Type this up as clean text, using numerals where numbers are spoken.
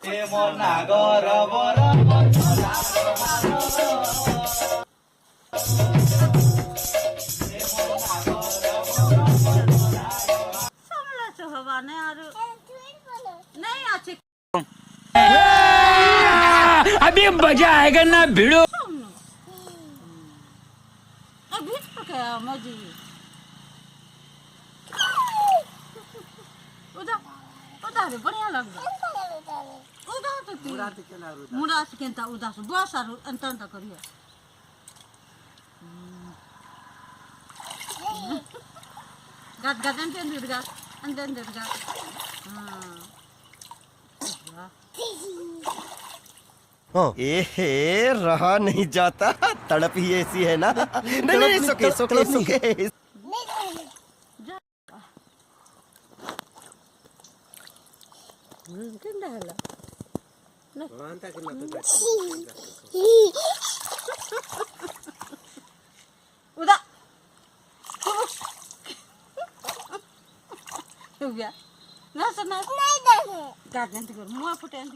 ए मोर नागर बर हवा नहीं आ रही नहीं अच्छे अभी मजा आएगा ना भिड़ो अभी तो क्या मजी उधर उधर बढ़िया लग रहा उधर तो मुड़ा से केंता उधर से बहुत सारे अंतर अंतर करिए गात गात अंतर गात अंदर गात हाँ ए रहा नहीं जाता तड़प ही ऐसी है ना नहीं नहीं सुके सुके सुके udah tuh ya nasa nasa gak ganti gue mau foto yang